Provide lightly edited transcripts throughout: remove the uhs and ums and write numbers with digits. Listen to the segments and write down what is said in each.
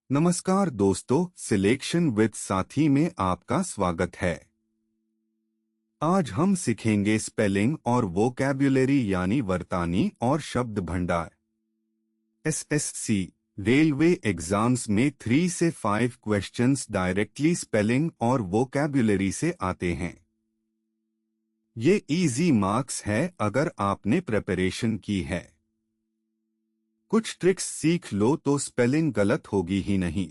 नमस्कार दोस्तों, selection with साथी में आपका स्वागत है। आज हम सीखेंगे स्पेलिंग और वोकैब्युलरी यानी वर्तानी और शब्द भंडार। एसएससी रेलवे एग्जाम्स में 3 से 5 क्वेश्चंस डायरेक्टली स्पेलिंग और वोकैब्युलरी से आते हैं। ये इजी मार्क्स है अगर आपने प्रिपरेशन की है। कुछ ट्रिक्स सीख लो तो स्पेलिंग गलत होगी ही नहीं।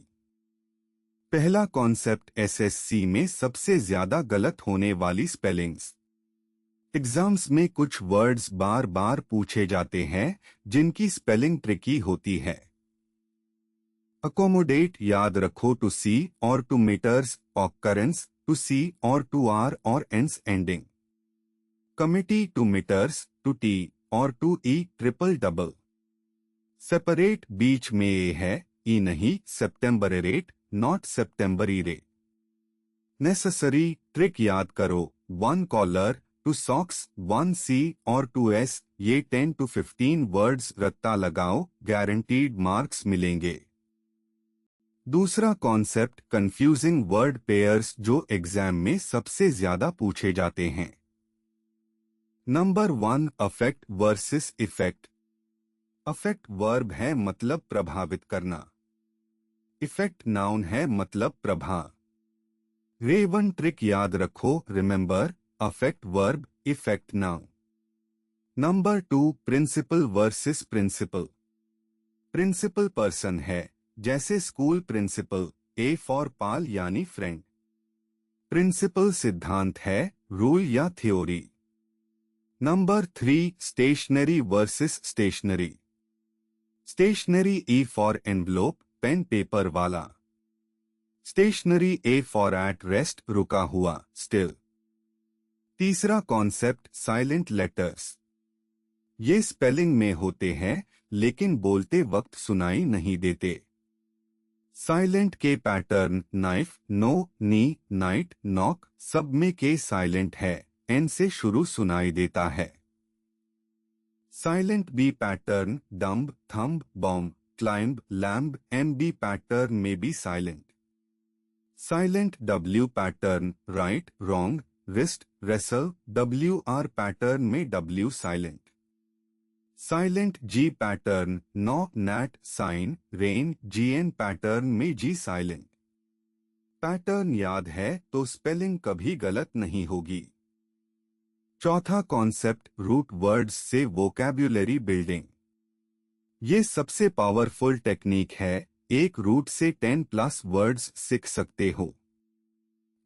पहला कॉन्सेप्ट एसएससी में सबसे ज्यादा गलत होने वाली स्पेलिंग्स। एग्जाम्स में कुछ वर्ड्स बार बार पूछे जाते हैं जिनकी स्पेलिंग ट्रिकी होती है। अकोमोडेट याद रखो टू सी और two meters, occurrence two C और टू आर और ence ending. Committee two meters, two T और two E triple double. Separate बीच में ए है, ई नहीं, सेप्टेम्बरेट नॉट सेप्टेम्बरी। नेसेसरी ट्रिक याद करो, 1 कॉलर, 2 सॉक्स, 1 सी और 2 एस। ये 10 to 15 वर्ड्स रत्ता लगाओ, गारंटीड मार्क्स मिलेंगे। दूसरा कॉन्सेप्ट कंफ्यूजिंग वर्ड पेयर्स जो एग्जाम में सबसे ज्यादा पूछे जाते हैं। Number 1 affect versus effect. Affect verb है मतलब प्रभावित करना। इफेक्ट नाउन है मतलब प्रभाव। रेवन ट्रिक याद रखो, remember affect verb effect noun. Number 2 principal versus principle. Principal person है, जैसे school principal, a for pal यानी फ्रेंड। प्रिंसिपल सिद्धांत है, रूल या theory. Number 3 stationery versus stationary. Stationery E for envelope, pen paper वाला। Stationary A for at rest, रुका हुआ, still. तीसरा कॉन्सेप्ट साइलेंट लेटर्स। ये स्पेलिंग में होते हैं लेकिन बोलते वक्त सुनाई नहीं देते। साइलेंट के पैटर्न नाइफ, नो, नी, नाइट, नॉक, सब में के साइलेंट है, एन से शुरू सुनाई देता है। Silent B pattern dumb, thumb, bomb, climb, lamb, M B pattern में B silent. Silent W pattern write, wrong, wrist, wrestle, W R pattern में W silent. Silent G pattern gnaw, gnat, sign, reign, GN pattern में G silent. Pattern याद है तो spelling कभी गलत नहीं होगी। चौथा कॉन्सेप्ट रूट वर्ड्स से वोकैब्युलरी बिल्डिंग। ये सबसे पावरफुल टेक्निक है, एक रूट से 10 प्लस वर्ड्स सीख सकते हो।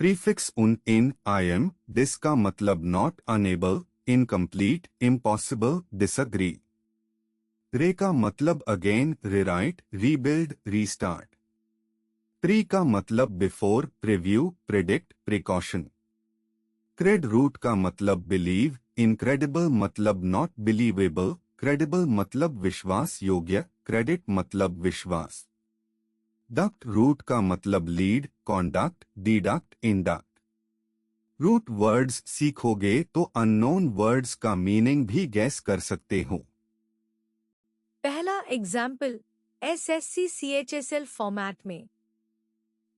प्रीफिक्स उन, इन, आई एम, दिस का मतलब not, unable, incomplete, impossible, disagree. Re का मतलब again, rewrite, rebuild, restart. Pre का मतलब before, preview, predict, precaution. Cred root का मतलब बिलीव, इनक्रेडिबल मतलब नॉट बिलीवेबल, क्रेडिबल मतलब विश्वास योग्य, क्रेडिट मतलब विश्वास। डक्ट रूट का मतलब lead, conduct, deduct, induct. Root words सीखोगे तो अननोन वर्ड्स का मीनिंग भी गैस कर सकते हो। पहला एग्जाम्पल एसएससी सीएचएसएल फॉर्मेट में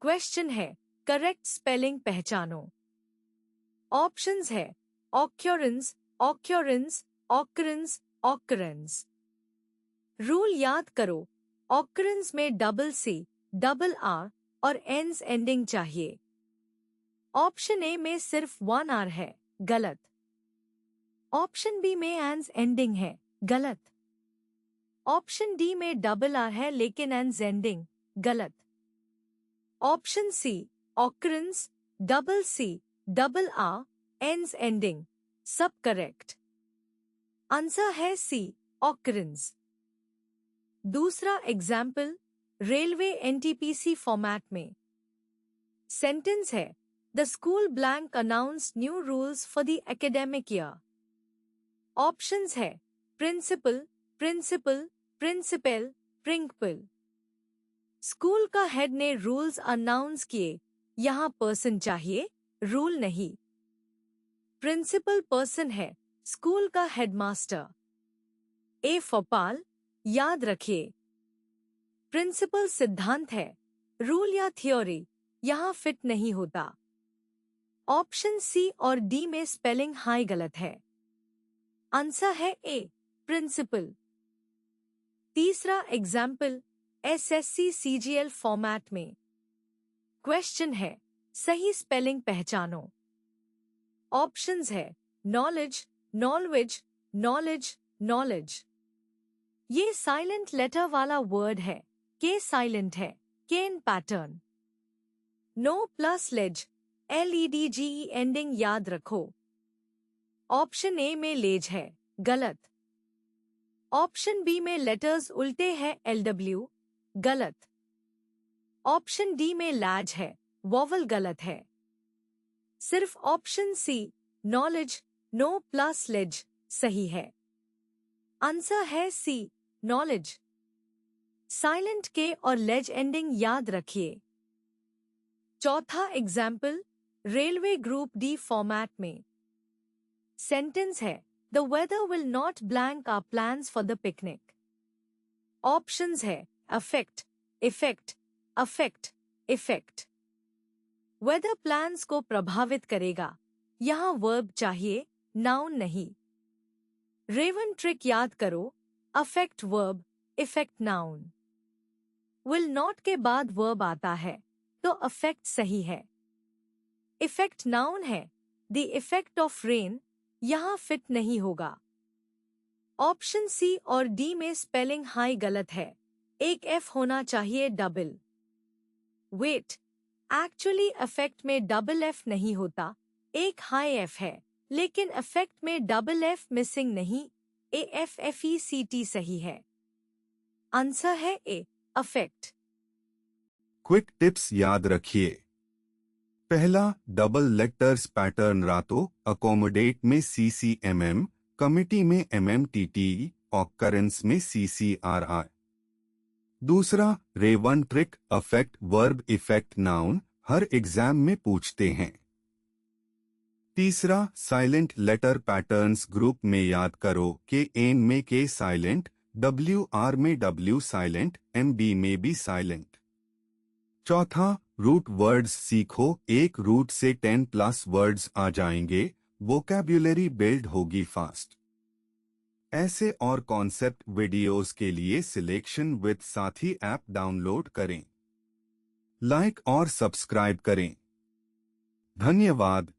क्वेश्चन है, करेक्ट स्पेलिंग पहचानो। ऑप्शंस है occurrence, occurrence, occurrence, occurrence. Rule याद करो, ऑकरेंस में डबल सी, डबल आर और एंस एंडिंग चाहिए। ऑप्शन ए में सिर्फ 1 आर है, गलत। ऑप्शन बी में एंस एंडिंग है, गलत। ऑप्शन डी में डबल आर है लेकिन एंस एंडिंग, गलत। Option C occurrence, double C, double R, ence ending, सब करेक्ट। आंसर है सी ऑकरेंस। दूसरा एग्जाम्पल रेलवे एनटीपीसी फॉर्मेट में सेंटेंस है, the school blank announce new rules for the academic year. Options है principal, principal, principal, principle. School का head ने rules announce किए, यहाँ पर्सन चाहिए, रूल नहीं। प्रिंसिपल पर्सन है, स्कूल का हेडमास्टर। ए फॉर पाल, याद रखिए। प्रिंसिपल सिद्धांत है, रूल या थ्योरी यहाँ फिट नहीं होता। ऑप्शन सी और डी में स्पेलिंग हाई गलत है। आंसर है ए, प्रिंसिपल। तीसरा एग्जाम्पल एसएससी सीजीएल फॉर्मेट में। क्वेश्चन है, सही स्पेलिंग पहचानो। ऑप्शंस है नॉलेज, नॉलविज, नॉलेज, नॉलेज। ये साइलेंट लेटर वाला वर्ड है, के साइलेंट है, केन पैटर्न। नो प्लस लेज, LEDGE एंडिंग याद रखो। ऑप्शन ए में लेज है, गलत। ऑप्शन बी में लेटर्स उल्टे हैं, LW, गलत। ऑप्शन डी में लैज है, वॉवल गलत है। सिर्फ option C, knowledge, no plus ledge सही है। आंसर है सी, नॉलेज। साइलेंट के और लेज एंडिंग याद रखिए। चौथा example railway group D format में। सेंटेंस है, the weather will not blank our plans for the picnic. Options है affect, effect, affect, effect. Weather plans को प्रभावित करेगा, यहाँ वर्ब चाहिए, नाउन नहीं। रेवन ट्रिक याद करो, affect verb, effect noun. Will not के बाद वर्ब आता है तो अफेक्ट सही है। इफेक्ट नाउन है, द इफेक्ट ऑफ रेन यहाँ फिट नहीं होगा। ऑप्शन सी और डी में स्पेलिंग हाई गलत है, एक एफ होना चाहिए डबल। वेट, एक्चुअली अफेक्ट में डबल एफ नहीं होता, एक हाई एफ है, लेकिन अफेक्ट में डबल एफ मिसिंग नहीं, AFFECT सही है। आंसर है ए, अफेक्ट। क्विक टिप्स याद रखिए। पहला, डबल लेटर्स पैटर्न रातो अकोमोडेट में CCMM, कमिटी में MMTT, ऑकरेंस में CCRI। दूसरा, raven trick affect verb effect noun हर एग्जाम में पूछते हैं। तीसरा, साइलेंट लेटर पैटर्न्स ग्रुप में याद करो के एन में के साइलेंट, WR में W साइलेंट, MB में भी साइलेंट। चौथा, रूट वर्ड्स सीखो, एक रूट से 10+ वर्ड्स आ जाएंगे, वोकैब्युलरी बिल्ड होगी फास्ट। ऐसे और कॉन्सेप्ट वीडियोस के लिए सिलेक्शन विद साथी ऐप डाउनलोड करें। लाइक और सब्सक्राइब करें। धन्यवाद।